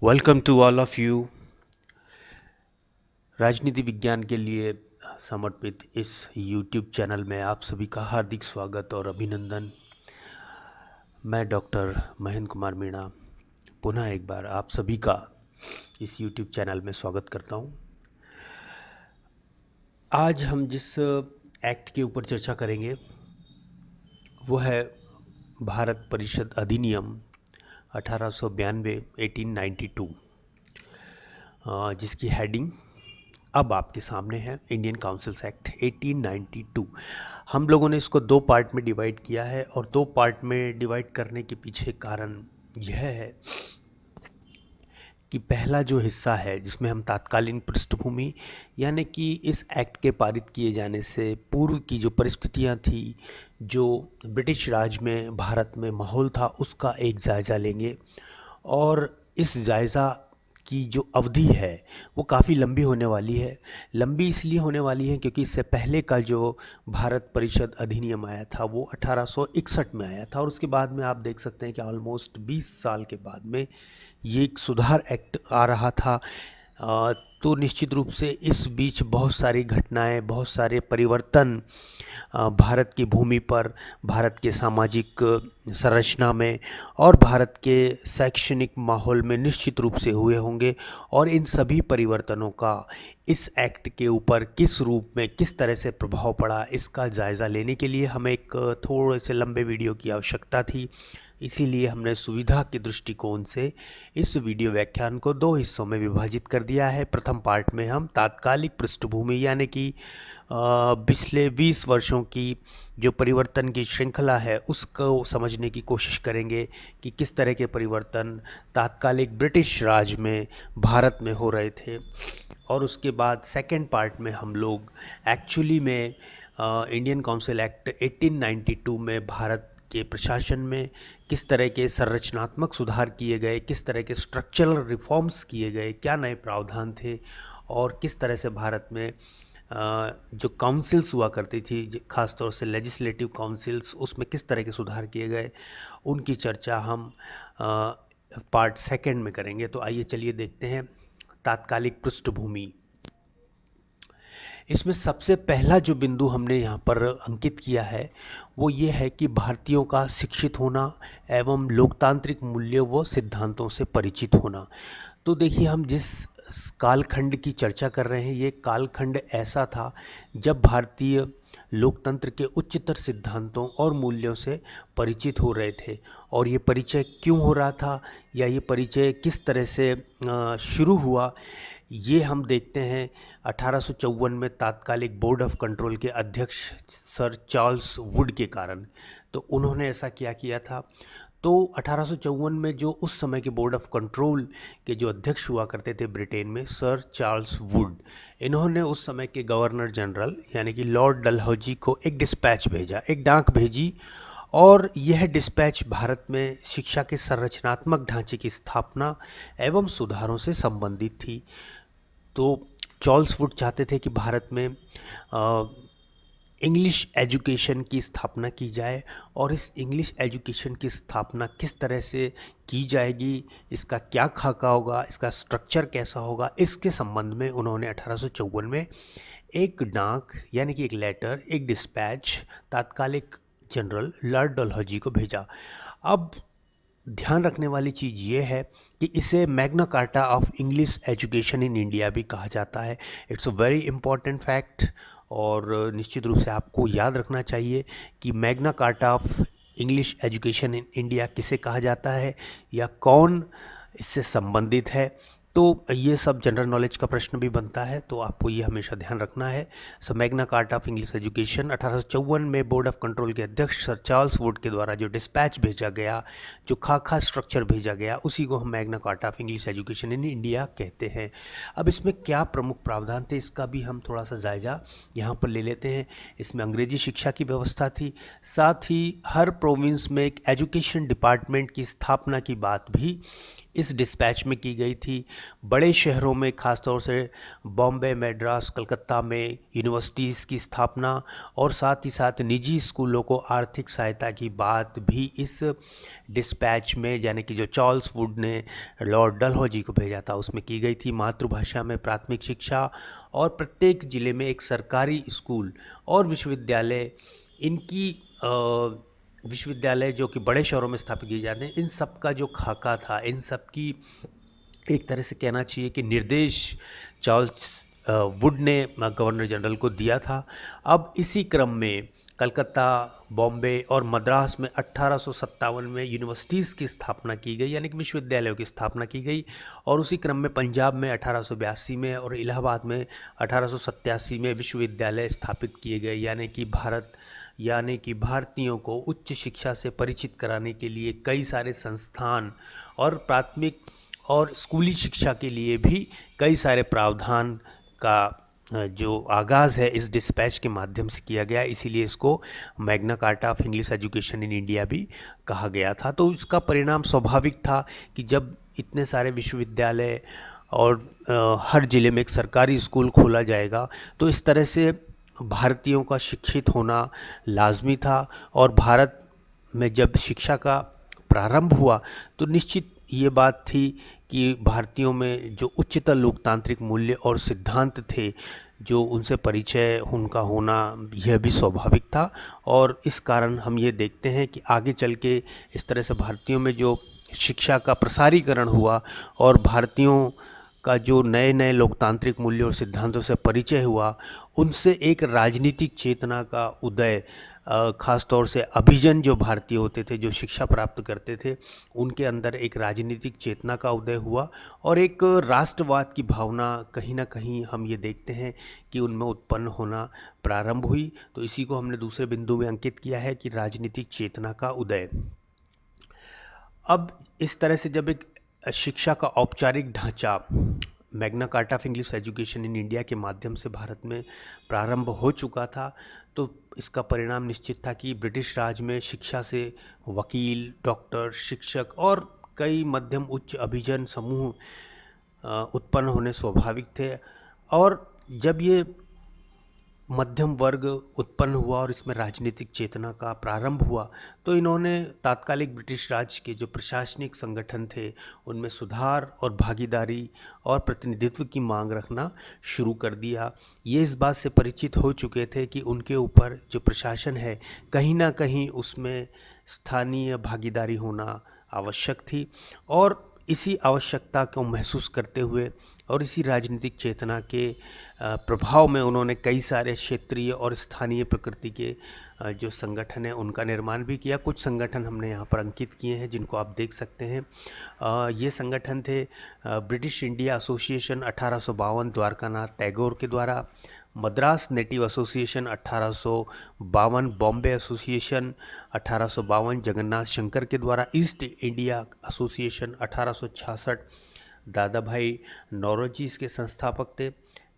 Welcome to all of you. राजनीति विज्ञान के लिए समर्पित इस यूट्यूब चैनल में आप सभी का हार्दिक स्वागत और अभिनंदन। मैं डॉक्टर महेंद्र कुमार मीणा पुनः एक बार आप सभी का इस यूट्यूब चैनल में स्वागत करता हूं। आज हम जिस एक्ट के ऊपर चर्चा करेंगे वो है भारत परिषद अधिनियम 1892 1892, जिसकी हेडिंग अब आपके सामने है इंडियन काउंसिल्स एक्ट 1892। हम लोगों ने इसको दो पार्ट में डिवाइड किया है और दो पार्ट में डिवाइड करने के पीछे कारण यह है कि पहला जो हिस्सा है जिसमें हम तात्कालीन पृष्ठभूमि यानी कि इस एक्ट के पारित किए जाने से पूर्व की जो परिस्थितियां थी, जो ब्रिटिश राज में भारत में माहौल था, उसका एक जायज़ा लेंगे। और इस जायज़ा की जो अवधि है वो काफ़ी लंबी होने वाली है। लंबी इसलिए होने वाली है क्योंकि इससे पहले का जो भारत परिषद अधिनियम आया था वो 1861 में आया था और उसके बाद में आप देख सकते हैं कि ऑलमोस्ट 20 साल के बाद में ये एक सुधार एक्ट आ रहा था। तो निश्चित रूप से इस बीच बहुत सारी घटनाएं, बहुत सारे परिवर्तन भारत की भूमि पर, भारत के सामाजिक संरचना में और भारत के शैक्षणिक माहौल में निश्चित रूप से हुए होंगे। और इन सभी परिवर्तनों का इस एक्ट के ऊपर किस रूप में, किस तरह से प्रभाव पड़ा, इसका जायज़ा लेने के लिए हमें एक थोड़े से लंबे वीडियो की आवश्यकता थी। इसीलिए हमने सुविधा के दृष्टिकोण से इस वीडियो व्याख्यान को दो हिस्सों में विभाजित कर दिया है। प्रथम पार्ट में हम तात्कालिक पृष्ठभूमि यानी कि पिछले 20 वर्षों की जो परिवर्तन की श्रृंखला है उसको समझने की कोशिश करेंगे कि किस तरह के परिवर्तन तात्कालिक ब्रिटिश राज में भारत में हो रहे थे। और उसके बाद सेकेंड पार्ट में हम लोग एक्चुअली में इंडियन काउंसिल एक्ट 1892 में भारत के प्रशासन में किस तरह के संरचनात्मक सुधार किए गए, किस तरह के स्ट्रक्चरल रिफॉर्म्स किए गए, क्या नए प्रावधान थे और किस तरह से भारत में जो काउंसिल्स हुआ करती थी, ख़ासतौर से लेजिस्लेटिव काउंसिल्स, उसमें किस तरह के सुधार किए गए, उनकी चर्चा हम पार्ट सेकंड में करेंगे। तो आइए चलिए देखते हैं तात्कालिक पृष्ठभूमि। इसमें सबसे पहला जो बिंदु हमने यहाँ पर अंकित किया है वो ये है कि भारतीयों का शिक्षित होना एवं लोकतांत्रिक मूल्यों व सिद्धांतों से परिचित होना। तो देखिए, हम जिस कालखंड की चर्चा कर रहे हैं ये कालखंड ऐसा था जब भारतीय लोकतंत्र के उच्चतर सिद्धांतों और मूल्यों से परिचित हो रहे थे। और ये परिचय क्यों हो रहा था या ये परिचय किस तरह से शुरू हुआ, ये हम देखते हैं 1854 में तात्कालिक बोर्ड ऑफ कंट्रोल के अध्यक्ष सर चार्ल्स वुड के कारण। तो उन्होंने ऐसा क्या किया था, तो 1854 में जो उस समय के बोर्ड ऑफ कंट्रोल के जो अध्यक्ष हुआ करते थे ब्रिटेन में, सर चार्ल्स वुड, इन्होंने उस समय के गवर्नर जनरल यानी कि लॉर्ड डलहौजी को एक डिस्पैच भेजा, एक डाक भेजी। और यह डिस्पैच भारत में शिक्षा के संरचनात्मक ढांचे की स्थापना एवं सुधारों से संबंधित थी। तो चार्ल्स वुड चाहते थे कि भारत में इंग्लिश एजुकेशन की स्थापना की जाए और इस इंग्लिश एजुकेशन की स्थापना किस तरह से की जाएगी, इसका क्या खाका होगा, इसका स्ट्रक्चर कैसा होगा, इसके संबंध में उन्होंने 1854 में एक डाक यानी कि एक लेटर, एक डिस्पैच तात्कालिक जनरल लॉर्ड डलहौजी को भेजा। अब ध्यान रखने वाली चीज़ ये है कि इसे Magna Carta of English education in India भी कहा जाता है। It's a very important fact और निश्चित रूप से आपको याद रखना चाहिए कि Magna Carta of English education in India किसे कहा जाता है या कौन इससे संबंधित है। तो ये सब जनरल नॉलेज का प्रश्न भी बनता है, तो आपको ये हमेशा ध्यान रखना है। So Magna Carta of English education 1854 में बोर्ड ऑफ कंट्रोल के अध्यक्ष सर चार्ल्स वुड के द्वारा जो डिस्पैच भेजा गया, जो खाका स्ट्रक्चर भेजा गया, उसी को हम Magna Carta of English education in India कहते हैं। अब इसमें क्या प्रमुख प्रावधान थे इसका भी हम थोड़ा सा जायज़ा यहाँ पर ले लेते हैं। इसमें अंग्रेजी शिक्षा की व्यवस्था थी, साथ ही हर प्रोविंस में एक एजुकेशन डिपार्टमेंट की स्थापना की बात भी इस डिस्पैच में की गई थी। बड़े शहरों में ख़ासतौर से बॉम्बे, मद्रास, कलकत्ता में यूनिवर्सिटीज़ की स्थापना और साथ ही साथ निजी स्कूलों को आर्थिक सहायता की बात भी इस डिस्पैच में, यानी कि जो चार्ल्स वुड ने लॉर्ड डलहौजी को भेजा था, उसमें की गई थी। मातृभाषा में प्राथमिक शिक्षा और प्रत्येक ज़िले में एक सरकारी स्कूल और विश्वविद्यालय, इनकी विश्वविद्यालय जो कि बड़े शहरों में स्थापित किए जाते हैं, इन सब का जो खाका था, इन सब की एक तरह से कहना चाहिए कि निर्देश चार्ल्स वुड ने गवर्नर जनरल को दिया था। अब इसी क्रम में कलकत्ता, बॉम्बे और मद्रास में 1857 में यूनिवर्सिटीज़ की स्थापना की गई, यानी कि विश्वविद्यालयों की स्थापना की गई। और उसी क्रम में पंजाब में 1882 में और इलाहाबाद में 1887 में विश्वविद्यालय स्थापित किए गए, यानी कि भारतीयों को उच्च शिक्षा से परिचित कराने के लिए कई सारे संस्थान और प्राथमिक और स्कूली शिक्षा के लिए भी कई सारे प्रावधान का जो आगाज़ है इस डिस्पैच के माध्यम से किया गया। इसीलिए इसको Magna Carta of English education in India भी कहा गया था। तो इसका परिणाम स्वाभाविक था कि जब इतने सारे विश्वविद्यालय और हर ज़िले में एक सरकारी स्कूल खोला जाएगा, तो इस तरह से भारतीयों का शिक्षित होना लाजमी था। और भारत में जब शिक्षा का प्रारंभ हुआ तो निश्चित ये बात थी कि भारतीयों में जो उच्चतर लोकतांत्रिक मूल्य और सिद्धांत थे, जो उनसे परिचय उनका होना, यह भी स्वाभाविक था। और इस कारण हम ये देखते हैं कि आगे चल के इस तरह से भारतीयों में जो शिक्षा का प्रसारीकरण हुआ और भारतीयों का जो नए नए लोकतांत्रिक मूल्यों और सिद्धांतों से परिचय हुआ, उनसे एक राजनीतिक चेतना का उदय, ख़ास तौर से अभिजन जो भारतीय होते थे, जो शिक्षा प्राप्त करते थे, उनके अंदर एक राजनीतिक चेतना का उदय हुआ और एक राष्ट्रवाद की भावना कहीं ना कहीं हम ये देखते हैं कि उनमें उत्पन्न होना प्रारंभ हुई। तो इसी को हमने दूसरे बिंदु में अंकित किया है कि राजनीतिक चेतना का उदय। अब इस तरह से जब एक शिक्षा का औपचारिक ढांचा Magna Carta of English education in India के माध्यम से भारत में प्रारंभ हो चुका था, तो इसका परिणाम निश्चित था कि ब्रिटिश राज में शिक्षा से वकील, डॉक्टर, शिक्षक और कई मध्यम उच्च अभिजन समूह उत्पन्न होने स्वाभाविक थे। और जब ये मध्यम वर्ग उत्पन्न हुआ और इसमें राजनीतिक चेतना का प्रारंभ हुआ, तो इन्होंने तात्कालिक ब्रिटिश राज के जो प्रशासनिक संगठन थे उनमें सुधार और भागीदारी और प्रतिनिधित्व की मांग रखना शुरू कर दिया। ये इस बात से परिचित हो चुके थे कि उनके ऊपर जो प्रशासन है, कहीं ना कहीं उसमें स्थानीय भागीदारी होना आवश्यक थी। और इसी आवश्यकता को महसूस करते हुए और इसी राजनीतिक चेतना के प्रभाव में उन्होंने कई सारे क्षेत्रीय और स्थानीय प्रकृति के जो संगठन है उनका निर्माण भी किया। कुछ संगठन हमने यहाँ पर अंकित किए हैं जिनको आप देख सकते हैं। ये संगठन थे British India association 1852 Dwarkanath Tagore के द्वारा, Madras native association 1852, Bombay association 1852 Jagannath Shankar के द्वारा, ईस्ट इंडिया एसोसिएशन 1866 दादा भाई नौरोजी इसके संस्थापक थे,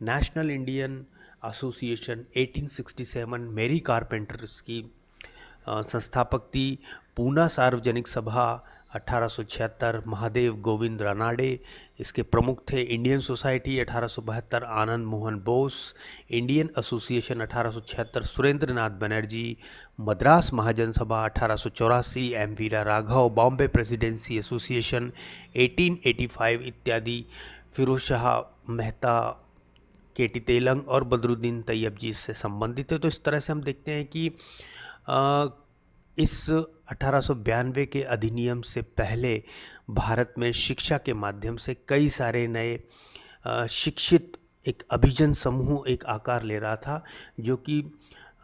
नेशनल इंडियन एसोसिएशन 1867 मेरी कारपेंटर इसकी संस्थापक थी, पूना सार्वजनिक सभा 1876 महादेव गोविंद रानाडे इसके प्रमुख थे, Indian society 1872 Anand Mohan Bose, Indian association 1876 Surendra नाथ बनर्जी, मद्रास महाजन सभा 1884 एम वीरा राघव, बॉम्बे प्रेसिडेंसी एसोसिएशन 1885 इत्यादि फिरोज शाह मेहता, केटी तेलंग और बदरुद्दीन तैयब जी से संबंधित है। तो इस तरह से हम देखते हैं कि इस 1892 के अधिनियम से पहले भारत में शिक्षा के माध्यम से कई सारे नए शिक्षित एक अभिजन समूह एक आकार ले रहा था, जो कि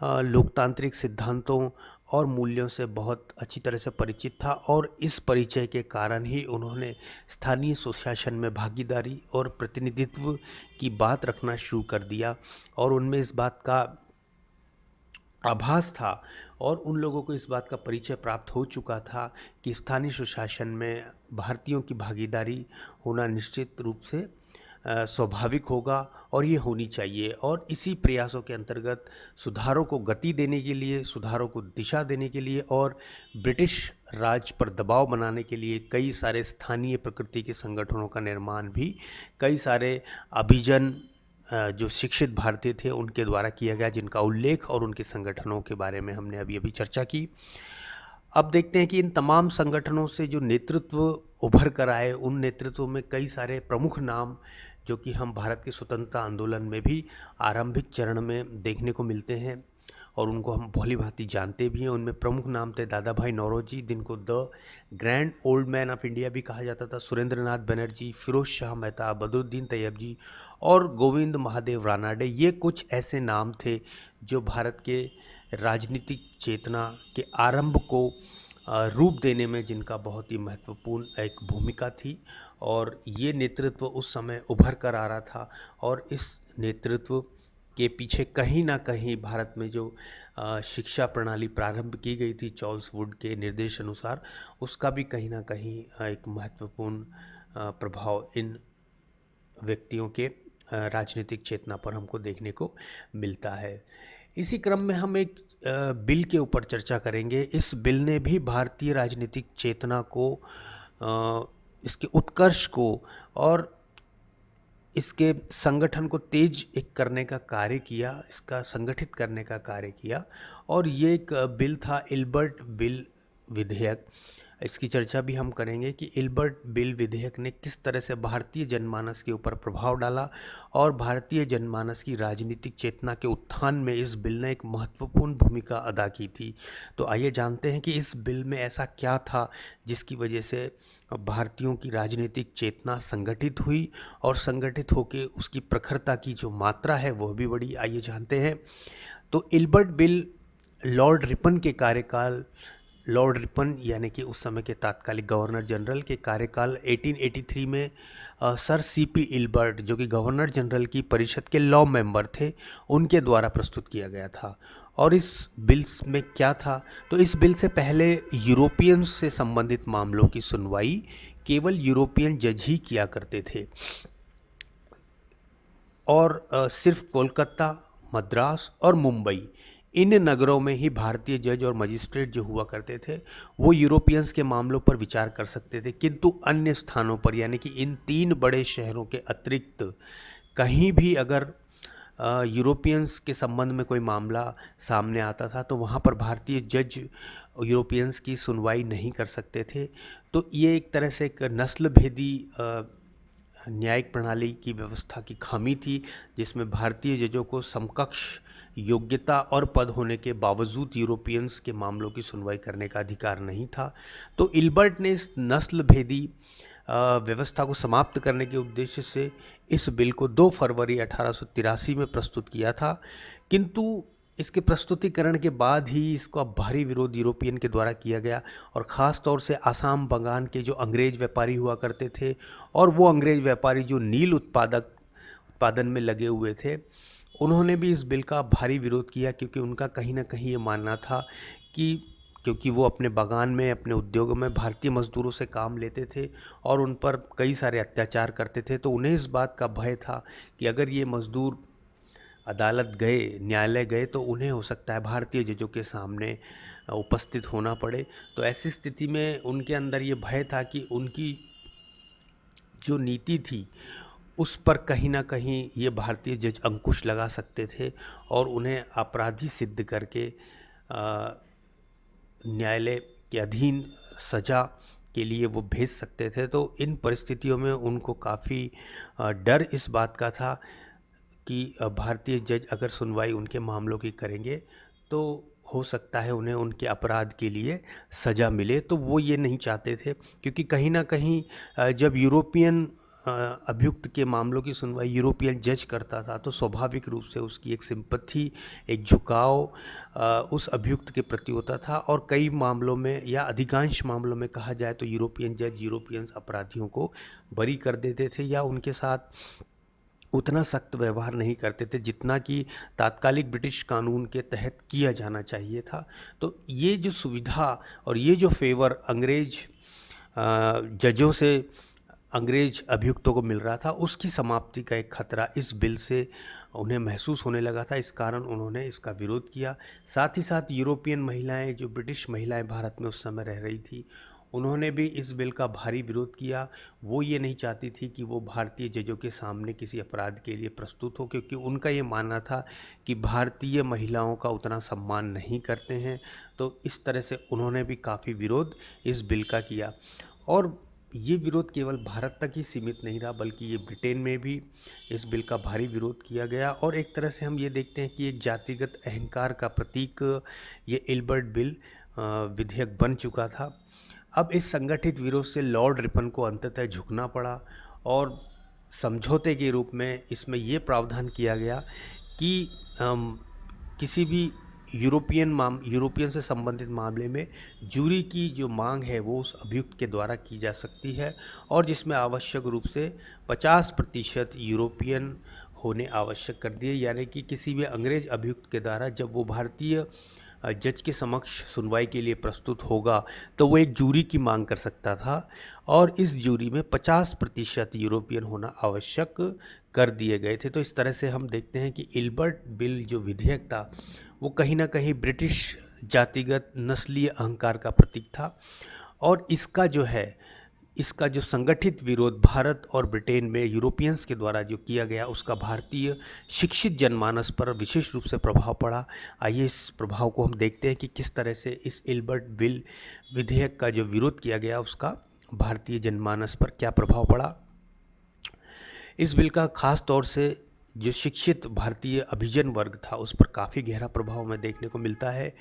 लोकतांत्रिक सिद्धांतों और मूल्यों से बहुत अच्छी तरह से परिचित था। और इस परिचय के कारण ही उन्होंने स्थानीय स्वशासन में भागीदारी और प्रतिनिधित्व की बात रखना शुरू कर दिया। और उनमें इस बात का आभास था और उन लोगों को इस बात का परिचय प्राप्त हो चुका था कि स्थानीय स्वशासन में भारतीयों की भागीदारी होना निश्चित रूप से स्वाभाविक होगा और ये होनी चाहिए। और इसी प्रयासों के अंतर्गत सुधारों को गति देने के लिए, सुधारों को दिशा देने के लिए और ब्रिटिश राज पर दबाव बनाने के लिए कई सारे स्थानीय प्रकृति के संगठनों का निर्माण भी कई सारे अभिजन जो शिक्षित भारतीय थे उनके द्वारा किया गया, जिनका उल्लेख और उनके संगठनों के बारे में हमने अभी अभी चर्चा की। अब देखते हैं कि इन तमाम संगठनों से जो नेतृत्व उभर कर आए, उन नेतृत्वों में कई सारे प्रमुख नाम जो कि हम भारत के स्वतंत्रता आंदोलन में भी आरंभिक चरण में देखने को मिलते हैं और उनको हम भली भांति जानते भी हैं। उनमें प्रमुख नाम थे दादा भाई नौरोजी, जिनको the grand old man of India भी कहा जाता था, सुरेंद्र नाथ बनर्जी, फिरोज शाह मेहता, बदरुद्दीन तैयब जी और गोविंद महादेव रानाडे। ये कुछ ऐसे नाम थे जो भारत के राजनीतिक चेतना के आरंभ को रूप देने में जिनका बहुत ही महत्वपूर्ण एक भूमिका थी। और ये नेतृत्व उस समय उभर कर आ रहा था और इस नेतृत्व के पीछे कहीं ना कहीं भारत में जो शिक्षा प्रणाली प्रारंभ की गई थी चार्ल्स वुड के निर्देश अनुसार, उसका भी कहीं ना कहीं एक महत्वपूर्ण प्रभाव इन व्यक्तियों के राजनीतिक चेतना पर हमको देखने को मिलता है। इसी क्रम में हम एक बिल के ऊपर चर्चा करेंगे। इस बिल ने भी भारतीय राजनीतिक चेतना को, इसके उत्कर्ष को और इसके संगठन को तेज एक करने का कार्य किया, इसका संगठित करने का कार्य किया। और ये एक बिल था इल्बर्ट बिल विधेयक। इसकी चर्चा भी हम करेंगे कि इल्बर्ट बिल विधेयक ने किस तरह से भारतीय जनमानस के ऊपर प्रभाव डाला और भारतीय जनमानस की राजनीतिक चेतना के उत्थान में इस बिल ने एक महत्वपूर्ण भूमिका अदा की थी। तो आइए जानते हैं कि इस बिल में ऐसा क्या था जिसकी वजह से भारतीयों की राजनीतिक चेतना संगठित हुई और संगठित होकर उसकी प्रखरता की जो मात्रा है वह भी बढ़ी। आइए जानते हैं। तो इल्बर्ट बिल लॉर्ड रिपन यानी कि उस समय के तात्कालिक गवर्नर जनरल के कार्यकाल 1883 में सर सीपी इल्बर्ट, जो कि गवर्नर जनरल की परिषद के लॉ मेंबर थे, उनके द्वारा प्रस्तुत किया गया था। और इस बिल में क्या था, तो इस बिल से पहले यूरोपियंस से संबंधित मामलों की सुनवाई केवल यूरोपियन जज ही किया करते थे और सिर्फ कोलकाता, मद्रास और मुंबई, इन नगरों में ही भारतीय जज और मजिस्ट्रेट जो हुआ करते थे वो यूरोपियंस के मामलों पर विचार कर सकते थे। किंतु अन्य स्थानों पर यानी कि इन 3 बड़े शहरों के अतिरिक्त कहीं भी अगर यूरोपियंस के संबंध में कोई मामला सामने आता था तो वहाँ पर भारतीय जज यूरोपियंस की सुनवाई नहीं कर सकते थे। तो ये एक तरह से एक नस्ल भेदी न्यायिक प्रणाली की व्यवस्था की खामी थी, जिसमें भारतीय जजों को समकक्ष योग्यता और पद होने के बावजूद यूरोपियंस के मामलों की सुनवाई करने का अधिकार नहीं था। तो इल्बर्ट ने इस नस्ल भेदी व्यवस्था को समाप्त करने के उद्देश्य से इस बिल को 2 फरवरी 1883 में प्रस्तुत किया था। किंतु इसके प्रस्तुतिकरण के बाद ही इसका भारी विरोध यूरोपियन के द्वारा किया गया और ख़ास तौर से आसाम बंगाल के जो अंग्रेज़ व्यापारी हुआ करते थे और वो अंग्रेज़ व्यापारी जो नील उत्पादन में लगे हुए थे, उन्होंने भी इस बिल का भारी विरोध किया, क्योंकि उनका कहीं ना कहीं ये मानना था कि क्योंकि वो अपने बागान में, अपने उद्योगों में भारतीय मज़दूरों से काम लेते थे और उन पर कई सारे अत्याचार करते थे, तो उन्हें इस बात का भय था कि अगर ये मज़दूर अदालत गए, न्यायालय गए, तो उन्हें हो सकता है भारतीय जजों के सामने उपस्थित होना पड़े। तो ऐसी स्थिति में उनके अंदर ये भय था कि उनकी जो नीति थी उस पर कहीं ना कहीं ये भारतीय जज अंकुश लगा सकते थे और उन्हें अपराधी सिद्ध करके न्यायालय के अधीन सज़ा के लिए वो भेज सकते थे। तो इन परिस्थितियों में उनको काफ़ी डर इस बात का था कि भारतीय जज अगर सुनवाई उनके मामलों की करेंगे तो हो सकता है उन्हें उनके अपराध के लिए सज़ा मिले। तो वो ये नहीं चाहते थे, क्योंकि कहीं ना कहीं जब यूरोपियन अभियुक्त के मामलों की सुनवाई यूरोपियन जज करता था तो स्वाभाविक रूप से उसकी एक सिंपैथी, एक झुकाव उस अभियुक्त के प्रति होता था। और कई मामलों में या अधिकांश मामलों में कहा जाए तो यूरोपियन जज यूरोपियन अपराधियों को बरी कर देते थे या उनके साथ उतना सख्त व्यवहार नहीं करते थे जितना कि तात्कालिक ब्रिटिश कानून के तहत किया जाना चाहिए था। तो ये जो सुविधा और ये जो फेवर अंग्रेज जजों से अंग्रेज अभियुक्तों को मिल रहा था, उसकी समाप्ति का एक खतरा इस बिल से उन्हें महसूस होने लगा था। इस कारण उन्होंने इसका विरोध किया। साथ ही साथ यूरोपियन महिलाएं, जो ब्रिटिश महिलाएं भारत में उस समय रह रही थी, उन्होंने भी इस बिल का भारी विरोध किया। वो ये नहीं चाहती थी कि वो भारतीय जजों के सामने किसी अपराध के लिए प्रस्तुत हो, क्योंकि उनका ये मानना था कि भारतीय महिलाओं का उतना सम्मान नहीं करते हैं। तो इस तरह से उन्होंने भी काफ़ी विरोध इस बिल का किया। और ये विरोध केवल भारत तक ही सीमित नहीं रहा, बल्कि ये ब्रिटेन में भी इस बिल का भारी विरोध किया गया। और एक तरह से हम ये देखते हैं कि एक जातिगत अहंकार का प्रतीक ये इल्बर्ट बिल विधेयक बन चुका था। अब इस संगठित विरोध से लॉर्ड रिपन को अंततः झुकना पड़ा और समझौते के रूप में इसमें ये प्रावधान किया गया कि किसी भी यूरोपियन से संबंधित मामले में जूरी की जो मांग है वो उस अभियुक्त के द्वारा की जा सकती है, और जिसमें आवश्यक रूप से 50% यूरोपियन होने आवश्यक कर दिए। यानी कि किसी भी अंग्रेज अभियुक्त के द्वारा जब वो भारतीय जज के समक्ष सुनवाई के लिए प्रस्तुत होगा तो वो एक जूरी की मांग कर सकता था, और इस जूरी में 50% यूरोपियन होना आवश्यक कर दिए गए थे। तो इस तरह से हम देखते हैं कि इल्बर्ट बिल जो विधेयक था वो कहीं ना कहीं ब्रिटिश जातिगत नस्लीय अहंकार का प्रतीक था, और इसका जो संगठित विरोध भारत और ब्रिटेन में यूरोपियंस के द्वारा जो किया गया, उसका भारतीय शिक्षित जनमानस पर विशेष रूप से प्रभाव पड़ा। आइए इस प्रभाव को हम देखते हैं कि किस तरह से इस इल्बर्ट बिल विधेयक का जो विरोध किया गया उसका भारतीय जनमानस पर क्या प्रभाव पड़ा। इस बिल का खास तौर से जो शिक्षित भारतीय अभिजन वर्ग था उस पर काफ़ी गहरा प्रभाव हमें देखने को मिलता है।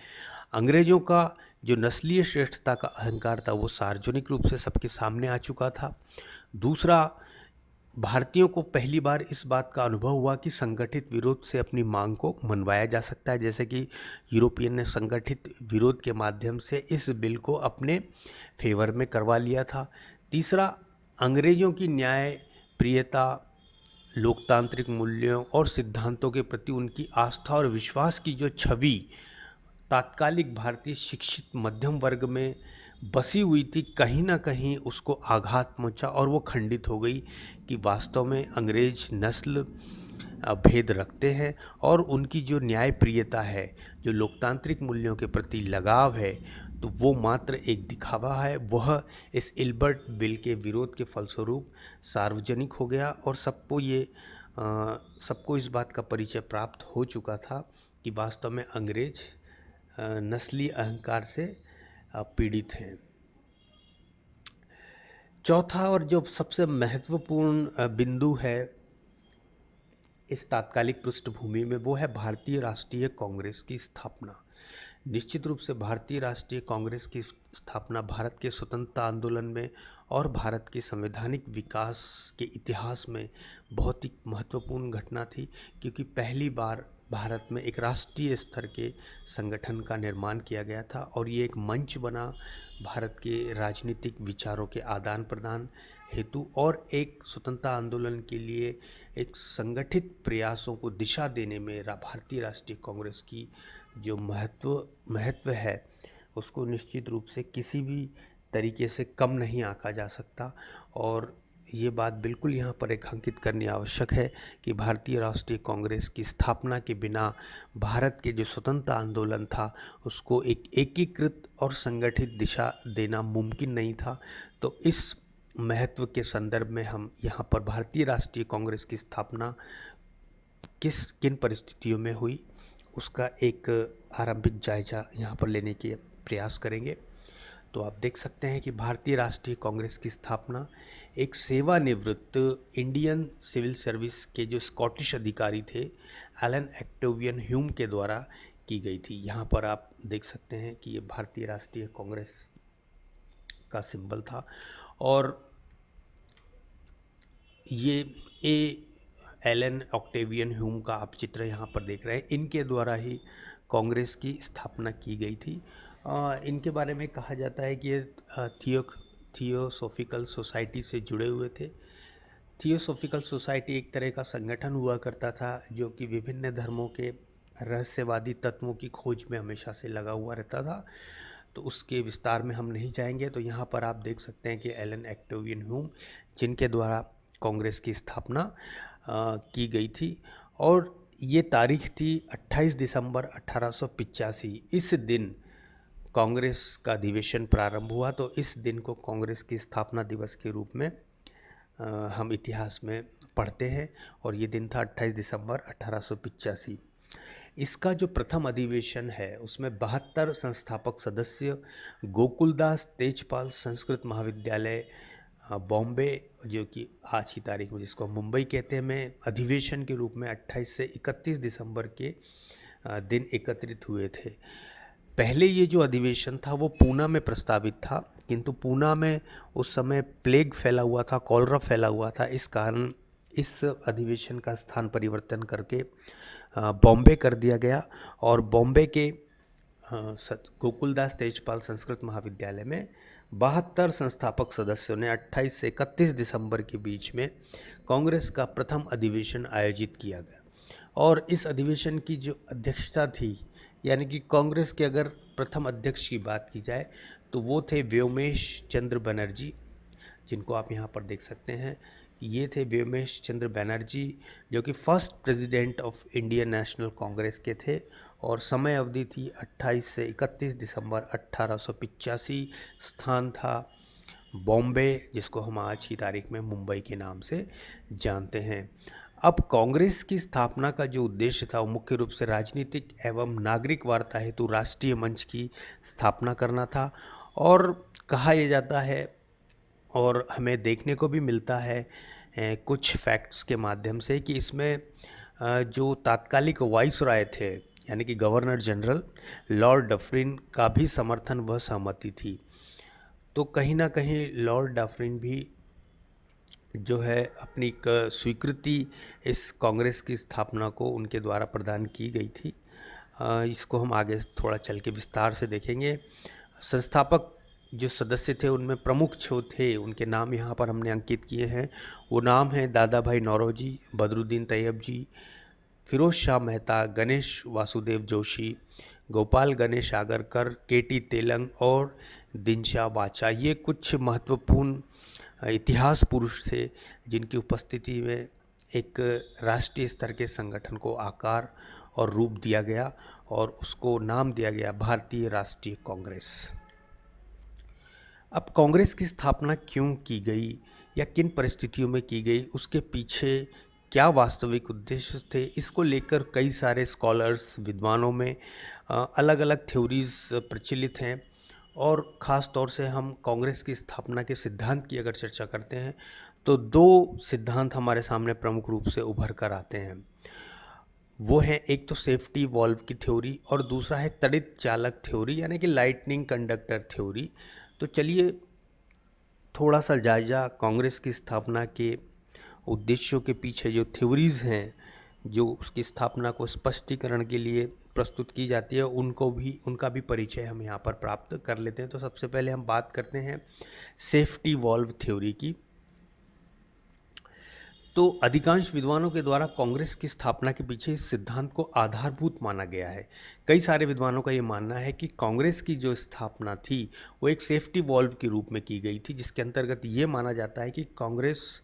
अंग्रेज़ों का जो नस्लीय श्रेष्ठता का अहंकार था वो सार्वजनिक रूप से सबके सामने आ चुका था। दूसरा, भारतीयों को पहली बार इस बात का अनुभव हुआ कि संगठित विरोध से अपनी मांग को मनवाया जा सकता है, जैसे कि यूरोपियन ने संगठित विरोध के माध्यम से इस बिल को अपने फेवर में करवा लिया था। तीसरा, अंग्रेज़ों की न्याय प्रियता, लोकतांत्रिक मूल्यों और सिद्धांतों के प्रति उनकी आस्था और विश्वास की जो छवि तात्कालिक भारतीय शिक्षित मध्यम वर्ग में बसी हुई थी, कहीं ना कहीं उसको आघात पहुंचा और वो खंडित हो गई कि वास्तव में अंग्रेज नस्ल भेद रखते हैं, और उनकी जो न्यायप्रियता है, जो लोकतांत्रिक मूल्यों के प्रति लगाव है, तो वो मात्र एक दिखावा है। वह इस इल्बर्ट बिल के विरोध के फलस्वरूप सार्वजनिक हो गया, और सबको इस बात का परिचय प्राप्त हो चुका था कि वास्तव में अंग्रेज नस्ली अहंकार से पीड़ित हैं। चौथा और जो सबसे महत्वपूर्ण बिंदु है इस तात्कालिक पृष्ठभूमि में, वो है भारतीय राष्ट्रीय कांग्रेस की स्थापना। निश्चित रूप से भारतीय राष्ट्रीय कांग्रेस की स्थापना भारत के स्वतंत्रता आंदोलन में और भारत के संवैधानिक विकास के इतिहास में बहुत ही महत्वपूर्ण घटना थी, क्योंकि पहली बार भारत में एक राष्ट्रीय स्तर के संगठन का निर्माण किया गया था, और ये एक मंच बना भारत के राजनीतिक विचारों के आदान प्रदान हेतु और एक स्वतंत्रता आंदोलन के लिए एक संगठित प्रयासों को दिशा देने में भारतीय राष्ट्रीय कांग्रेस की जो महत्व है उसको निश्चित रूप से किसी भी तरीके से कम नहीं आंका जा सकता। और ये बात बिल्कुल यहाँ पर रेखांकित करनी आवश्यक है कि भारतीय राष्ट्रीय कांग्रेस की स्थापना के बिना भारत के जो स्वतंत्रता आंदोलन था उसको एक एकीकृत और संगठित दिशा देना मुमकिन नहीं था। तो इस महत्व के संदर्भ में हम यहाँ पर भारतीय राष्ट्रीय कांग्रेस की स्थापना किन परिस्थितियों में हुई उसका एक आरंभिक जायजा यहाँ पर लेने के प्रयास करेंगे। तो आप देख सकते हैं कि भारतीय राष्ट्रीय कांग्रेस की स्थापना एक सेवानिवृत्त इंडियन सिविल सर्विस के जो स्कॉटिश अधिकारी थे एलन ऑक्टेवियन ह्यूम के द्वारा की गई थी। यहाँ पर आप देख सकते हैं कि ये भारतीय राष्ट्रीय कांग्रेस का सिंबल था, और ये एलन ऑक्टेवियन ह्यूम का आप चित्र यहाँ पर देख रहे हैं। इनके द्वारा ही कांग्रेस की स्थापना की गई थी। इनके बारे में कहा जाता है कि ये थियोसॉफिकल सोसाइटी से जुड़े हुए थे। थियोसॉफिकल सोसाइटी एक तरह का संगठन हुआ करता था जो कि विभिन्न धर्मों के रहस्यवादी तत्वों की खोज में हमेशा से लगा हुआ रहता था। तो उसके विस्तार में हम नहीं जाएंगे। तो यहाँ पर आप देख सकते हैं कि एलन ऑक्टेवियन ह्यूम, जिनके द्वारा कांग्रेस की स्थापना की गई थी, और ये तारीख थी 28 दिसंबर 1885। इस दिन कांग्रेस का अधिवेशन प्रारंभ हुआ। तो इस दिन को कांग्रेस की स्थापना दिवस के रूप में हम इतिहास में पढ़ते हैं, और ये दिन था 28 दिसंबर 1885। इसका जो प्रथम अधिवेशन है उसमें 72 संस्थापक सदस्य, गोकुलदास तेजपाल संस्कृत महाविद्यालय बॉम्बे, जो कि आज की तारीख में जिसको हम मुंबई कहते हैं, में अधिवेशन के रूप में 28 से 31 दिसंबर के दिन एकत्रित हुए थे। पहले ये जो अधिवेशन था वो पूना में प्रस्तावित था, किंतु पूना में उस समय प्लेग फैला हुआ था, कॉलरा फैला हुआ था। इस कारण इस अधिवेशन का स्थान परिवर्तन करके बॉम्बे कर दिया गया, और बॉम्बे के गोकुलदास तेजपाल संस्कृत महाविद्यालय में 72 संस्थापक सदस्यों ने 28 से 31 दिसंबर के बीच में कांग्रेस का प्रथम अधिवेशन आयोजित किया गया। और इस अधिवेशन की जो अध्यक्षता थी, यानी कि कांग्रेस के अगर प्रथम अध्यक्ष की बात की जाए तो वो थे व्योमेश चंद्र बनर्जी, जिनको आप यहाँ पर देख सकते हैं। ये थे व्योमेश चंद्र बनर्जी, जो कि first president of Indian national Congress के थे, और समय अवधि थी 28 से 31 दिसंबर 1885। स्थान था बॉम्बे, जिसको हम आज की तारीख में मुंबई के नाम से जानते हैं। अब कांग्रेस की स्थापना का जो उद्देश्य था वो मुख्य रूप से राजनीतिक एवं नागरिक वार्ता हेतु राष्ट्रीय मंच की स्थापना करना था। और कहा यह जाता है, और हमें देखने को भी मिलता है कुछ फैक्ट्स के माध्यम से, कि इसमें जो तात्कालिक वाइसराय थे, यानी कि गवर्नर जनरल लॉर्ड डफरिन का भी समर्थन व सहमति थी। तो कहीं ना कहीं लॉर्ड डफरिन भी जो है अपनी स्वीकृति इस कांग्रेस की स्थापना को उनके द्वारा प्रदान की गई थी। इसको हम आगे थोड़ा चल के विस्तार से देखेंगे। संस्थापक जो सदस्य थे उनमें प्रमुख जो थे, उनके नाम यहाँ पर हमने अंकित किए हैं। वो नाम हैं दादा भाई नौरोजी, बदरुद्दीन तैयब जी, फिरोज शाह मेहता, गणेश वासुदेव जोशी, गोपाल गणेश आगरकर, केटी तेलंग और दिनशा वाचा। ये कुछ महत्वपूर्ण इतिहास पुरुष थे, जिनकी उपस्थिति में एक राष्ट्रीय स्तर के संगठन को आकार और रूप दिया गया, और उसको नाम दिया गया भारतीय राष्ट्रीय कांग्रेस। अब कांग्रेस की स्थापना क्यों की गई या किन परिस्थितियों में की गई, उसके पीछे क्या वास्तविक उद्देश्य थे, इसको लेकर कई सारे स्कॉलर्स, विद्वानों में अलग अलग थ्योरीज प्रचलित हैं। और ख़ास तौर से हम कांग्रेस की स्थापना के सिद्धांत की अगर चर्चा करते हैं तो दो सिद्धांत हमारे सामने प्रमुख रूप से उभर कर आते हैं। वो है, एक तो सेफ्टी वॉल्व की थ्योरी, और दूसरा है तड़ित चालक थ्योरी, यानी कि लाइटनिंग कंडक्टर थ्योरी। तो चलिए थोड़ा सा जायजा कांग्रेस की स्थापना के उद्देश्यों के पीछे जो थ्योरीज़ हैं, जो उसकी स्थापना को स्पष्टीकरण के लिए प्रस्तुत की जाती है, उनका भी परिचय हम यहाँ पर प्राप्त कर लेते हैं। तो सबसे पहले हम बात करते हैं सेफ्टी वॉल्व थ्योरी की। तो अधिकांश विद्वानों के द्वारा कांग्रेस की स्थापना के पीछे इस सिद्धांत को आधारभूत माना गया है। कई सारे विद्वानों का ये मानना है कि कांग्रेस की जो स्थापना थी वो एक सेफ्टी वॉल्व के रूप में की गई थी, जिसके अंतर्गत ये माना जाता है कि कांग्रेस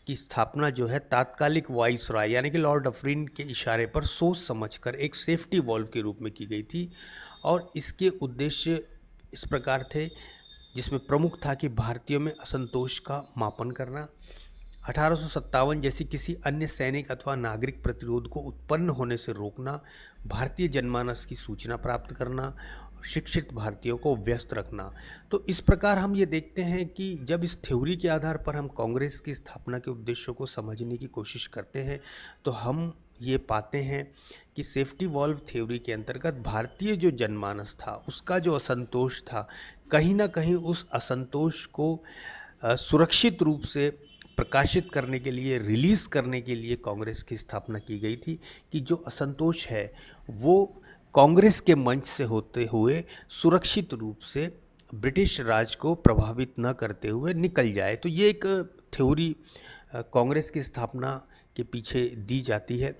की स्थापना जो है तात्कालिक वाइसराय यानी कि लॉर्ड डफरिन के इशारे पर सोच समझकर एक सेफ्टी वॉल्व के रूप में की गई थी। और इसके उद्देश्य इस प्रकार थे, जिसमें प्रमुख था कि भारतीयों में असंतोष का मापन करना, 1857 जैसी किसी अन्य सैनिक अथवा नागरिक प्रतिरोध को उत्पन्न होने से रोकना, भारतीय जनमानस की सूचना प्राप्त करना, शिक्षित भारतीयों को व्यस्त रखना। तो इस प्रकार हम ये देखते हैं कि जब इस थ्योरी के आधार पर हम कांग्रेस की स्थापना के उद्देश्यों को समझने की कोशिश करते हैं तो हम ये पाते हैं कि सेफ्टी वॉल्व थ्योरी के अंतर्गत भारतीय जो जनमानस था उसका जो असंतोष था, कहीं ना कहीं उस असंतोष को सुरक्षित रूप से प्रकाशित करने के लिए, रिलीज़ करने के लिए कांग्रेस की स्थापना की गई थी, कि जो असंतोष है वो कांग्रेस के मंच से होते हुए सुरक्षित रूप से ब्रिटिश राज को प्रभावित न करते हुए निकल जाए। तो ये एक थ्योरी कांग्रेस की स्थापना के पीछे दी जाती है।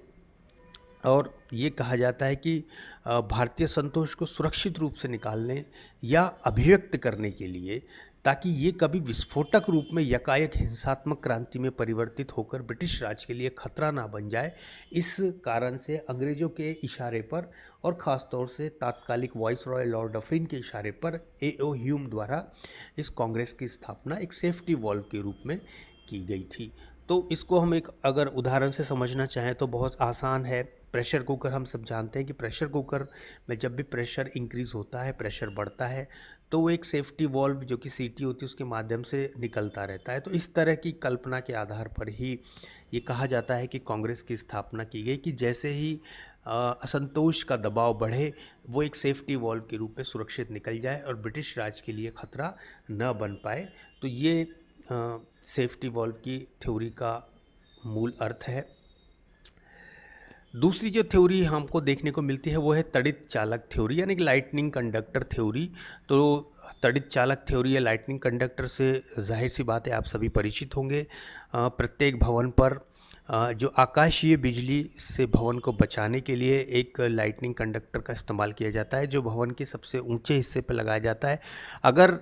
और ये कहा जाता है कि भारतीय संतोष को सुरक्षित रूप से निकालने या अभिव्यक्त करने के लिए, ताकि ये कभी विस्फोटक रूप में यकायक हिंसात्मक क्रांति में परिवर्तित होकर ब्रिटिश राज के लिए खतरा ना बन जाए, इस कारण से अंग्रेज़ों के इशारे पर और ख़ास तौर से तात्कालिक वाइसरॉय लॉर्ड डफरिन के इशारे पर A.O. ह्यूम द्वारा इस कांग्रेस की स्थापना एक सेफ्टी वॉल्व के रूप में की गई थी। तो इसको हम एक अगर उदाहरण से समझना चाहें तो बहुत आसान है। प्रेशर कुकर, हम सब जानते हैं कि प्रेशर कुकर में जब भी प्रेशर इंक्रीज़ होता है, प्रेशर बढ़ता है, तो वो एक सेफ्टी वॉल्व जो कि सीटी होती है उसके माध्यम से निकलता रहता है। तो इस तरह की कल्पना के आधार पर ही ये कहा जाता है कि कांग्रेस की स्थापना की गई कि जैसे ही असंतोष का दबाव बढ़े, वो एक सेफ्टी वॉल्व के रूप में सुरक्षित निकल जाए और ब्रिटिश राज के लिए खतरा न बन पाए। तो ये सेफ्टी वॉल्व की थ्योरी का मूल अर्थ है। दूसरी जो थ्योरी हमको देखने को मिलती है वो है तड़ित चालक थ्योरी, यानी कि लाइटनिंग कंडक्टर थ्योरी। तो तड़ित चालक थ्योरी या लाइटनिंग कंडक्टर से जाहिर सी बात है आप सभी परिचित होंगे। प्रत्येक भवन पर जो आकाशीय बिजली से भवन को बचाने के लिए एक लाइटनिंग कंडक्टर का इस्तेमाल किया जाता है, जो भवन के सबसे ऊंचे हिस्से पर लगाया जाता है। अगर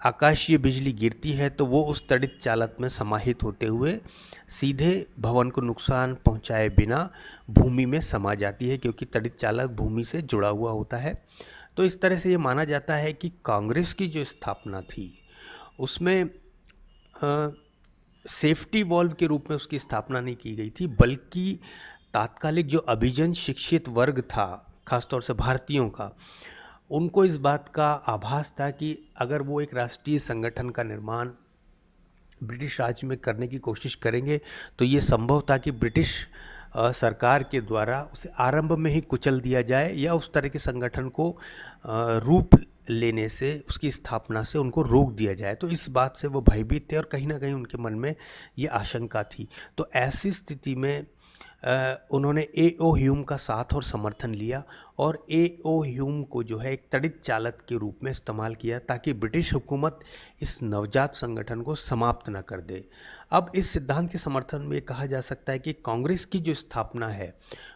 आकाशीय बिजली गिरती है तो वो उस तड़ित चालक में समाहित होते हुए सीधे भवन को नुकसान पहुंचाए बिना भूमि में समा जाती है, क्योंकि तड़ित चालक भूमि से जुड़ा हुआ होता है। तो इस तरह से ये माना जाता है कि कांग्रेस की जो स्थापना थी उसमें सेफ्टी वॉल्व के रूप में उसकी स्थापना नहीं की गई थी, बल्कि तात्कालिक जो अभिजन शिक्षित वर्ग था, खासतौर से भारतीयों का, उनको इस बात का आभास था कि अगर वो एक राष्ट्रीय संगठन का निर्माण ब्रिटिश राज में करने की कोशिश करेंगे तो ये संभव था कि ब्रिटिश सरकार के द्वारा उसे आरंभ में ही कुचल दिया जाए या उस तरह के संगठन को रूप लेने से, उसकी स्थापना से उनको रोक दिया जाए। तो इस बात से वो भयभीत थे और कहीं ना कहीं उनके मन में ये आशंका थी। तो ऐसी स्थिति में उन्होंने A.O. ह्यूम का साथ और समर्थन लिया और A.O. ह्यूम को जो है एक तड़ित चालक के रूप में इस्तेमाल किया, ताकि ब्रिटिश हुकूमत इस नवजात संगठन को समाप्त न कर दे। अब इस सिद्धांत के समर्थन में कहा जा सकता है कि कांग्रेस की जो स्थापना है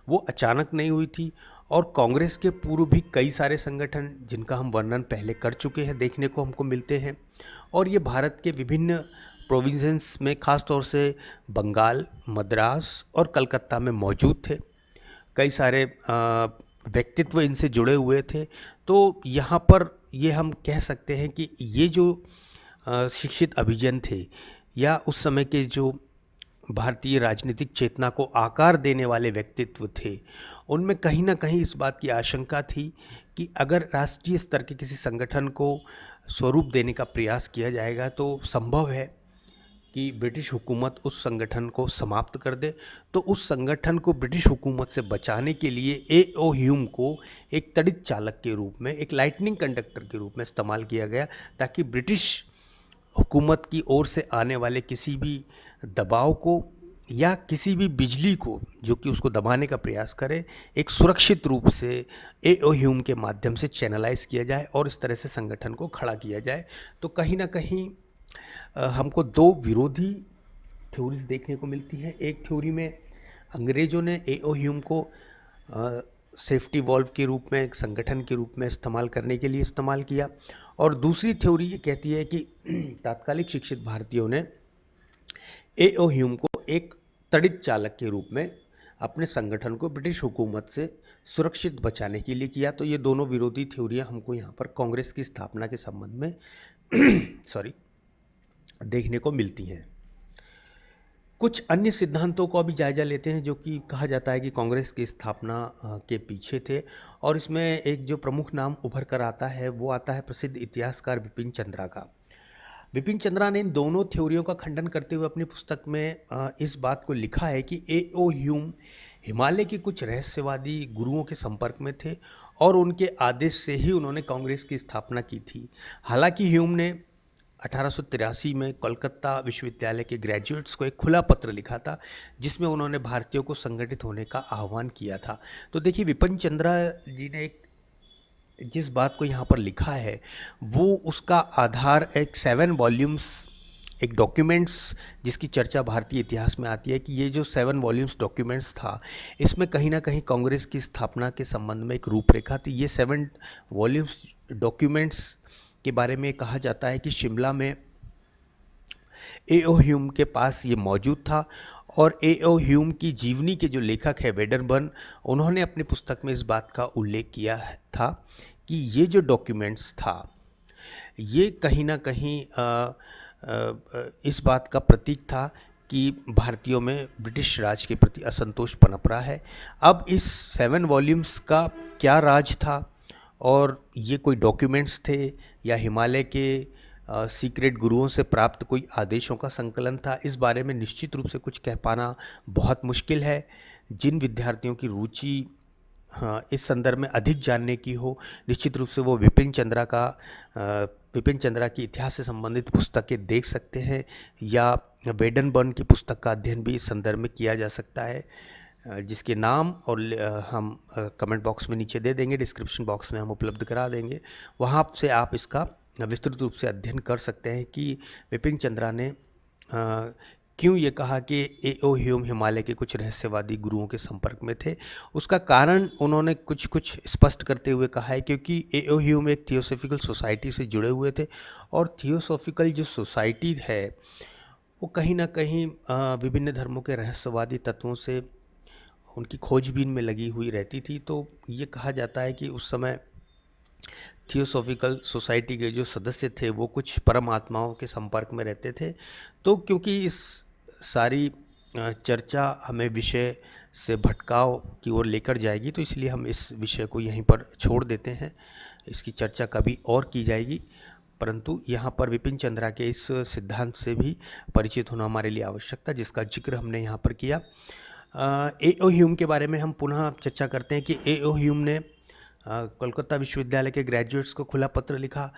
वो अचानक नहीं हुई थी, और कांग्रेस के पूर्व भी कई सारे संगठन जिनका हम वर्णन पहले कर चुके हैं देखने को हमको मिलते हैं, और ये भारत के विभिन्न प्रोविंसेस में, ख़ास तौर से बंगाल, मद्रास और कलकत्ता में मौजूद थे। कई सारे व्यक्तित्व इनसे जुड़े हुए थे। तो यहाँ पर ये हम कह सकते हैं कि ये जो शिक्षित अभिजन थे या उस समय के जो भारतीय राजनीतिक चेतना को आकार देने वाले व्यक्तित्व थे, उनमें कहीं ना कहीं इस बात की आशंका थी कि अगर राष्ट्रीय स्तर के किसी संगठन को स्वरूप देने का प्रयास किया जाएगा तो संभव है कि ब्रिटिश हुकूमत उस संगठन को समाप्त कर दे। तो उस संगठन को ब्रिटिश हुकूमत से बचाने के लिए A.O. ह्यूम को एक तड़ित चालक के रूप में, एक लाइटनिंग कंडक्टर के रूप में इस्तेमाल किया गया, ताकि ब्रिटिश हुकूमत की ओर से आने वाले किसी भी दबाव को या किसी भी बिजली को जो कि उसको दबाने का प्रयास करे, एक सुरक्षित रूप से A.O. ह्यूम के माध्यम से चैनलाइज किया जाए और इस तरह से संगठन को खड़ा किया जाए। तो कहीं ना कहीं हमको दो विरोधी थ्योरीज देखने को मिलती है। एक थ्योरी में अंग्रेज़ों ने A.O. ह्यूम को सेफ्टी वॉल्व के रूप में, एक संगठन के रूप में इस्तेमाल करने के लिए इस्तेमाल किया, और दूसरी थ्योरी ये कहती है कि तात्कालिक शिक्षित भारतीयों ने A.O. ह्यूम को एक तड़ित चालक के रूप में अपने संगठन को ब्रिटिश हुकूमत से सुरक्षित बचाने के लिए किया। तो ये दोनों विरोधी थ्योरियाँ हमको यहाँ पर कांग्रेस की स्थापना के संबंध में देखने को मिलती हैं। कुछ अन्य सिद्धांतों को अभी जायजा लेते हैं जो कि कहा जाता है कि कांग्रेस की स्थापना के पीछे थे, और इसमें एक जो प्रमुख नाम उभर कर आता है वो आता है प्रसिद्ध इतिहासकार विपिन चंद्रा का। विपिन चंद्रा ने इन दोनों थ्योरियों का खंडन करते हुए अपनी पुस्तक में इस बात को लिखा है कि A.O. ह्यूम हिमालय के कुछ रहस्यवादी गुरुओं के संपर्क में थे और उनके आदेश से ही उन्होंने कांग्रेस की स्थापना की थी। हालांकि ह्यूम ने 1883 में कोलकाता विश्वविद्यालय के ग्रेजुएट्स को एक खुला पत्र लिखा था जिसमें उन्होंने भारतीयों को संगठित होने का आह्वान किया था। तो देखिए, विपिन चंद्रा जी ने जिस बात को यहाँ पर लिखा है वो उसका आधार एक 7 वॉल्यूम्स एक डॉक्यूमेंट्स जिसकी चर्चा भारतीय इतिहास में आती है कि ये जो 7 वॉल्यूम्स डॉक्यूमेंट्स था, इसमें कहीं ना कहीं कांग्रेस की स्थापना के संबंध में एक रूपरेखा थी। ये 7 वॉल्यूम्स डॉक्यूमेंट्स के बारे में कहा जाता है कि शिमला में ए.ओ. ह्यूम के पास ये मौजूद था, और ए.ओ. ह्यूम की जीवनी के जो लेखक है वेडरबर्न, उन्होंने अपनी पुस्तक में इस बात का उल्लेख किया था कि ये जो डॉक्यूमेंट्स था ये कहीं ना कहीं इस बात का प्रतीक था कि भारतीयों में ब्रिटिश राज के प्रति असंतोष पनप रहा है। अब इस 7 वॉल्यूम्स का क्या राज था, और ये कोई डॉक्यूमेंट्स थे या हिमालय के सीक्रेट गुरुओं से प्राप्त कोई आदेशों का संकलन था, इस बारे में निश्चित रूप से कुछ कह पाना बहुत मुश्किल है। जिन विद्यार्थियों की रुचि इस संदर्भ में अधिक जानने की हो, निश्चित रूप से वो विपिन चंद्रा की इतिहास से संबंधित पुस्तकें देख सकते हैं, या वेडनबर्न की पुस्तक का अध्ययन भी इस संदर्भ में किया जा सकता है, जिसके नाम और हम कमेंट बॉक्स में नीचे दे देंगे, डिस्क्रिप्शन बॉक्स में हम उपलब्ध करा देंगे। वहाँ से आप इसका विस्तृत रूप से अध्ययन कर सकते हैं कि विपिन चंद्रा ने क्यों ये कहा कि ए.ओ. ह्यूम हिमालय के कुछ रहस्यवादी गुरुओं के संपर्क में थे। उसका कारण उन्होंने कुछ स्पष्ट करते हुए कहा है, क्योंकि ए.ओ. ह्यूम एक थियोसॉफिकल सोसाइटी से जुड़े हुए थे, और थियोसॉफिकल जो सोसाइटी है वो कहीं ना कहीं विभिन्न धर्मों के रहस्यवादी तत्वों से उनकी खोजबीन में लगी हुई रहती थी। तो ये कहा जाता है कि उस समय थियोसॉफिकल सोसाइटी के जो सदस्य थे वो कुछ परम आत्माओं के संपर्क में रहते थे। तो क्योंकि इस सारी चर्चा हमें विषय से भटकाव की ओर लेकर जाएगी, तो इसलिए हम इस विषय को यहीं पर छोड़ देते हैं। इसकी चर्चा कभी और की जाएगी, परंतु यहाँ पर विपिन चंद्रा के इस सिद्धांत से भी परिचित होना हमारे लिए आवश्यक था, जिसका जिक्र हमने यहाँ पर किया। ए.ओ. ह्यूम के बारे में हम पुनः चर्चा करते हैं कि ए.ओ. ह्यूम ने कोलकाता विश्वविद्यालय के ग्रेजुएट्स को खुला पत्र लिखा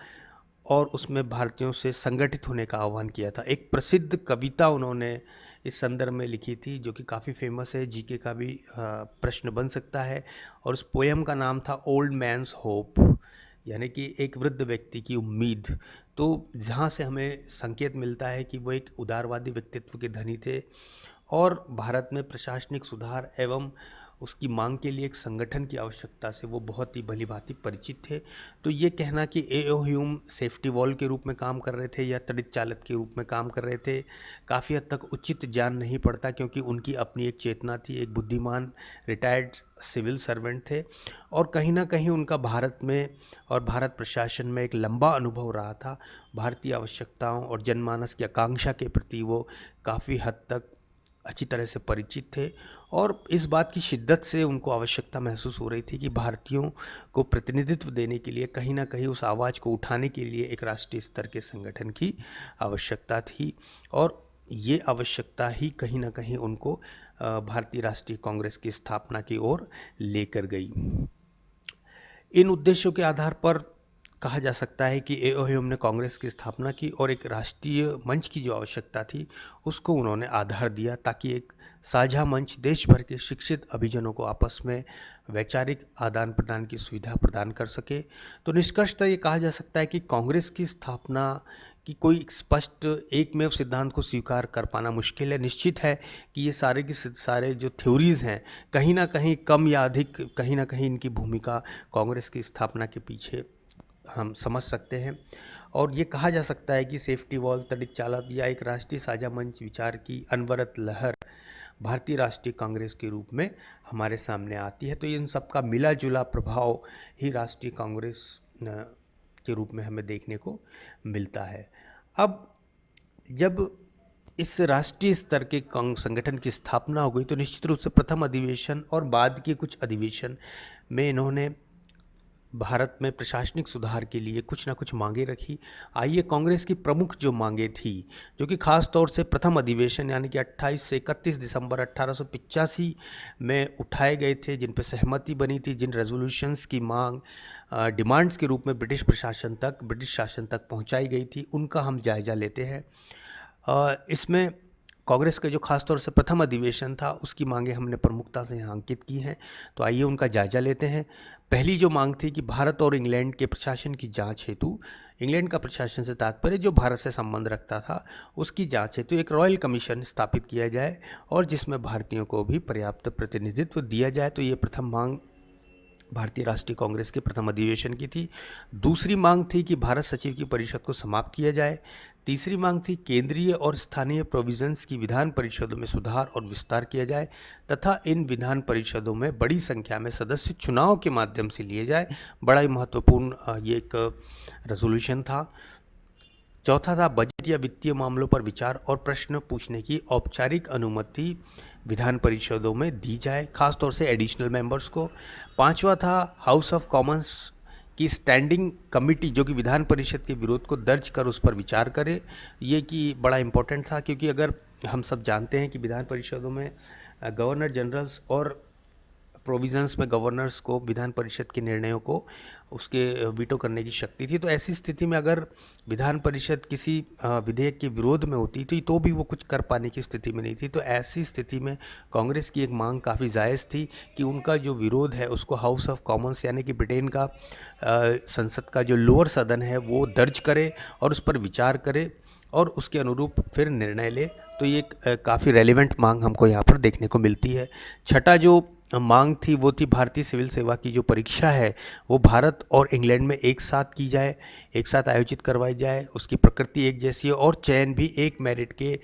और उसमें भारतीयों से संगठित होने का आह्वान किया था। एक प्रसिद्ध कविता उन्होंने इस संदर्भ में लिखी थी, जो कि काफ़ी फेमस है, जीके का भी प्रश्न बन सकता है, और उस पोयम का नाम था ओल्ड मैन्स होप, यानी कि एक वृद्ध व्यक्ति की उम्मीद। तो जहाँ से हमें संकेत मिलता है कि वो एक उदारवादी व्यक्तित्व के धनी थे, और भारत में प्रशासनिक सुधार एवं उसकी मांग के लिए एक संगठन की आवश्यकता से वो बहुत ही भलीभांति परिचित थे। तो ये कहना कि ए.ओ. ह्यूम सेफ्टी वॉल के रूप में काम कर रहे थे या तड़ित चालक के रूप में काम कर रहे थे, काफ़ी हद तक उचित जान नहीं पड़ता, क्योंकि उनकी अपनी एक चेतना थी, एक बुद्धिमान रिटायर्ड सिविल सर्वेंट थे, और कहीं ना कहीं उनका भारत में और भारत प्रशासन में एक लंबा अनुभव रहा था। भारतीय आवश्यकताओं और जनमानस की आकांक्षा के प्रति वो काफ़ी हद तक अच्छी तरह से परिचित थे, और इस बात की शिद्दत से उनको आवश्यकता महसूस हो रही थी कि भारतीयों को प्रतिनिधित्व देने के लिए, कहीं ना कहीं उस आवाज़ को उठाने के लिए एक राष्ट्रीय स्तर के संगठन की आवश्यकता थी, और ये आवश्यकता ही कहीं ना कहीं उनको भारतीय राष्ट्रीय कांग्रेस की स्थापना की ओर लेकर गई। इन उद्देश्यों के आधार पर कहा जा सकता है कि ए.ओ. ह्यूम ने कांग्रेस की स्थापना की, और एक राष्ट्रीय मंच की जो आवश्यकता थी उसको उन्होंने आधार दिया, ताकि एक साझा मंच देश भर के शिक्षित अभिजनों को आपस में वैचारिक आदान प्रदान की सुविधा प्रदान कर सके। तो निष्कर्षतः ये कहा जा सकता है कि कांग्रेस की स्थापना की कोई स्पष्ट एकमेव सिद्धांत को स्वीकार कर पाना मुश्किल है। निश्चित है कि ये सारे के सारे जो थ्योरीज़ हैं, कहीं ना कहीं कम या अधिक, कहीं ना कहीं इनकी भूमिका कांग्रेस की स्थापना के पीछे हम समझ सकते हैं, और ये कहा जा सकता है कि सेफ्टी वॉल, तड़ित चालक या एक राष्ट्रीय साझा मंच विचार की अनवरत लहर भारतीय राष्ट्रीय कांग्रेस के रूप में हमारे सामने आती है। तो इन सब का मिला जुला प्रभाव ही राष्ट्रीय कांग्रेस के रूप में हमें देखने को मिलता है। अब जब इस राष्ट्रीय स्तर के संगठन की स्थापना हो गई, तो निश्चित रूप से प्रथम अधिवेशन और बाद के कुछ अधिवेशन में इन्होंने भारत में प्रशासनिक सुधार के लिए कुछ ना कुछ मांगे रखी। आइए कांग्रेस की प्रमुख जो मांगे थी, जो कि खास तौर से प्रथम अधिवेशन यानी कि 28 से 31 दिसंबर 1885 में उठाए गए थे, जिन पर सहमति बनी थी, जिन रेजोल्यूशंस की मांग डिमांड्स के रूप में ब्रिटिश शासन तक पहुंचाई गई थी, उनका हम जायज़ा लेते हैं। इसमें कांग्रेस का जो खास तौर से प्रथम अधिवेशन था उसकी मांगे हमने प्रमुखता से यहाँ अंकित की हैं, तो आइए उनका जायजा लेते हैं। पहली जो मांग थी कि भारत और इंग्लैंड के प्रशासन की जांच हेतु इंग्लैंड का प्रशासन से तात्पर्य जो भारत से संबंध रखता था उसकी जांच हेतु एक रॉयल कमीशन स्थापित किया जाए और जिसमें भारतीयों को भी पर्याप्त प्रतिनिधित्व दिया जाए। तो ये प्रथम मांग भारतीय राष्ट्रीय कांग्रेस के प्रथम अधिवेशन की थी। दूसरी मांग थी कि भारत सचिव की परिषद को समाप्त किया जाए। तीसरी मांग थी केंद्रीय और स्थानीय प्रोविजंस की विधान परिषदों में सुधार और विस्तार किया जाए तथा इन विधान परिषदों में बड़ी संख्या में सदस्य चुनाव के माध्यम से लिए जाए। बड़ा ही महत्वपूर्ण ये एक रेजोल्यूशन था। चौथा था बजट या वित्तीय मामलों पर विचार और प्रश्न पूछने की औपचारिक अनुमति विधान परिषदों में दी जाए, खासतौर से एडिशनल मेंबर्स को। पांचवा था हाउस ऑफ कॉमन्स की स्टैंडिंग कमेटी जो कि विधान परिषद के विरोध को दर्ज कर उस पर विचार करे। ये कि बड़ा इंपॉर्टेंट था क्योंकि अगर हम सब जानते हैं कि विधान परिषदों में गवर्नर जनरल्स और प्रोविजंस में गवर्नर्स को विधान परिषद के निर्णयों को उसके वीटो करने की शक्ति थी। तो ऐसी स्थिति में अगर विधान परिषद किसी विधेयक के विरोध में होती थी तो भी वो कुछ कर पाने की स्थिति में नहीं थी। तो ऐसी स्थिति में कांग्रेस की एक मांग काफ़ी जायज़ थी कि उनका जो विरोध है उसको हाउस ऑफ कॉमन्स यानी कि ब्रिटेन का संसद का जो लोअर सदन है वो दर्ज करे और उस पर विचार करे और उसके अनुरूप फिर निर्णय ले। तो ये काफ़ी रेलिवेंट मांग हमको यहाँ पर देखने को मिलती है। छठा जो मांग थी वो थी भारतीय सिविल सेवा की जो परीक्षा है वो भारत और इंग्लैंड में एक साथ की जाए, एक साथ आयोजित करवाई जाए, उसकी प्रकृति एक जैसी है और चयन भी एक मेरिट के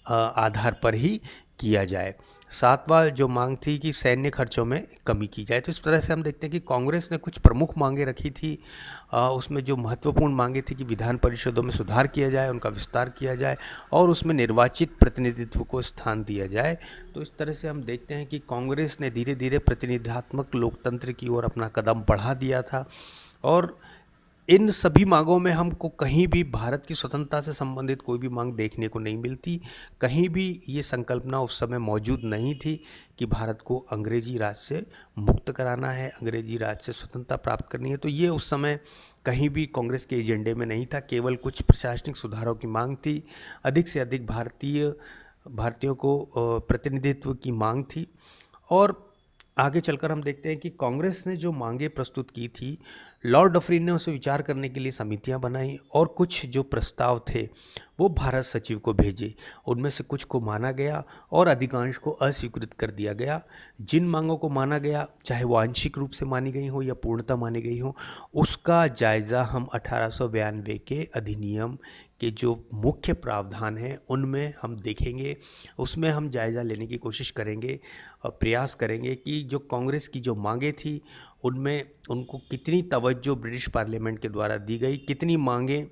आधार पर ही किया जाए। सातवां जो मांग थी कि सैन्य खर्चों में कमी की जाए। तो इस तरह से हम देखते हैं कि कांग्रेस ने कुछ प्रमुख मांगें रखी थी। उसमें जो महत्वपूर्ण मांगें थी कि विधान परिषदों में सुधार किया जाए, उनका विस्तार किया जाए और उसमें निर्वाचित प्रतिनिधित्व को स्थान दिया जाए। तो इस तरह से हम देखते हैं कि कांग्रेस ने धीरे धीरे प्रतिनिधात्मक लोकतंत्र की ओर अपना कदम बढ़ा दिया था और इन सभी मांगों में हमको कहीं भी भारत की स्वतंत्रता से संबंधित कोई भी मांग देखने को नहीं मिलती। कहीं भी ये संकल्पना उस समय मौजूद नहीं थी कि भारत को अंग्रेजी राज से मुक्त कराना है, अंग्रेजी राज से स्वतंत्रता प्राप्त करनी है। तो ये उस समय कहीं भी कांग्रेस के एजेंडे में नहीं था। केवल कुछ प्रशासनिक सुधारों की मांग थी, अधिक से अधिक भारतीयों को प्रतिनिधित्व की मांग थी। और आगे चलकर हम देखते हैं कि कांग्रेस ने जो मांगे प्रस्तुत की थी, लॉर्ड डफरिन ने उसे विचार करने के लिए समितियां बनाई और कुछ जो प्रस्ताव थे वो भारत सचिव को भेजे। उनमें से कुछ को माना गया और अधिकांश को अस्वीकृत कर दिया गया। जिन मांगों को माना गया, चाहे वो आंशिक रूप से मानी गई हो या पूर्णतः मानी गई हो, उसका जायज़ा हम 1892 के अधिनियम के जो मुख्य प्रावधान हैं उनमें हम देखेंगे। उसमें हम जायज़ा लेने की कोशिश करेंगे और प्रयास करेंगे कि जो कांग्रेस की जो मांगें थी उनमें उनको कितनी तवज्जो ब्रिटिश पार्लियामेंट के द्वारा दी गई, कितनी मांगें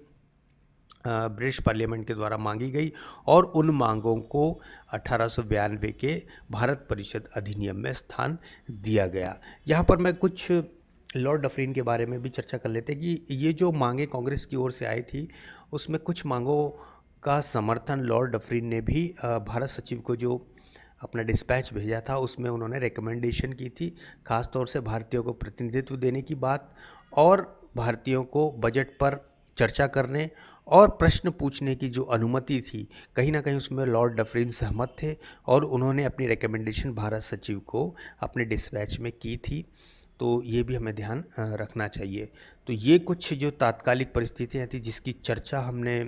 ब्रिटिश पार्लियामेंट के द्वारा मांगी गई और उन मांगों को 1892 के भारत परिषद अधिनियम में स्थान दिया गया। यहाँ पर मैं कुछ लॉर्ड डफरिन के बारे में भी चर्चा कर लेते हैं कि ये जो मांगें कांग्रेस की ओर से आई थी उसमें कुछ मांगों का समर्थन लॉर्ड डफरिन ने भी भारत सचिव को जो अपना डिस्पैच भेजा था उसमें उन्होंने रिकमेंडेशन की थी, खासतौर से भारतीयों को प्रतिनिधित्व देने की बात और भारतीयों को बजट पर चर्चा करने और प्रश्न पूछने की जो अनुमति थी, कहीं ना कहीं उसमें लॉर्ड डफरिन सहमत थे और उन्होंने अपनी रिकमेंडेशन भारत सचिव को अपने डिस्पैच में की थी। तो ये भी हमें ध्यान रखना चाहिए। तो ये कुछ जो तात्कालिक परिस्थितियाँ थी जिसकी चर्चा हमने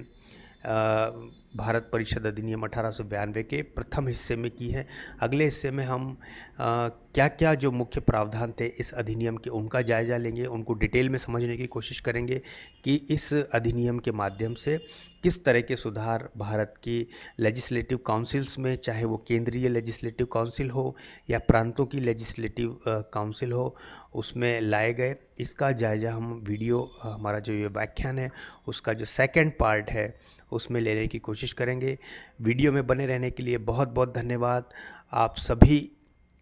भारत परिषद अधिनियम 1892 के प्रथम हिस्से में की है। अगले हिस्से में हम क्या क्या जो मुख्य प्रावधान थे इस अधिनियम के उनका जायज़ा लेंगे, उनको डिटेल में समझने की कोशिश करेंगे कि इस अधिनियम के माध्यम से किस तरह के सुधार भारत की लेजिस्लेटिव काउंसिल्स में, चाहे वो केंद्रीय लेजिस्लेटिव काउंसिल हो या प्रांतों की लेजिस्लेटिव काउंसिल हो, उसमें लाए गए। इसका जायज़ा हम वीडियो हमारा जो ये व्याख्यान है उसका जो सेकंड पार्ट है उसमें लेने की कोशिश करेंगे। वीडियो में बने रहने के लिए बहुत बहुत धन्यवाद। आप सभी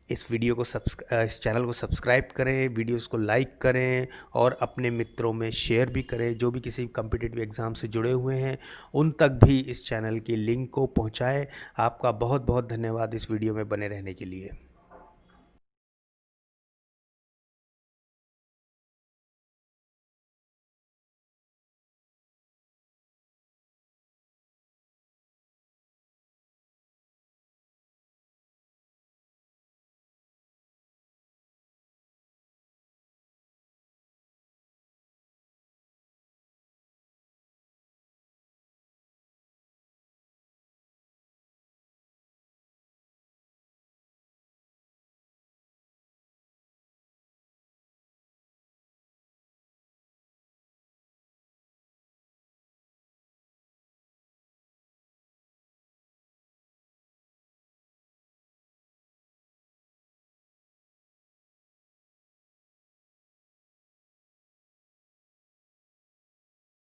इस चैनल को सब्सक्राइब करें, वीडियोस को लाइक करें और अपने मित्रों में शेयर भी करें। जो भी किसी कॉम्पिटिटिव एग्ज़ाम से जुड़े हुए हैं उन तक भी इस चैनल की लिंक को पहुंचाएं। आपका बहुत बहुत धन्यवाद इस वीडियो में बने रहने के लिए।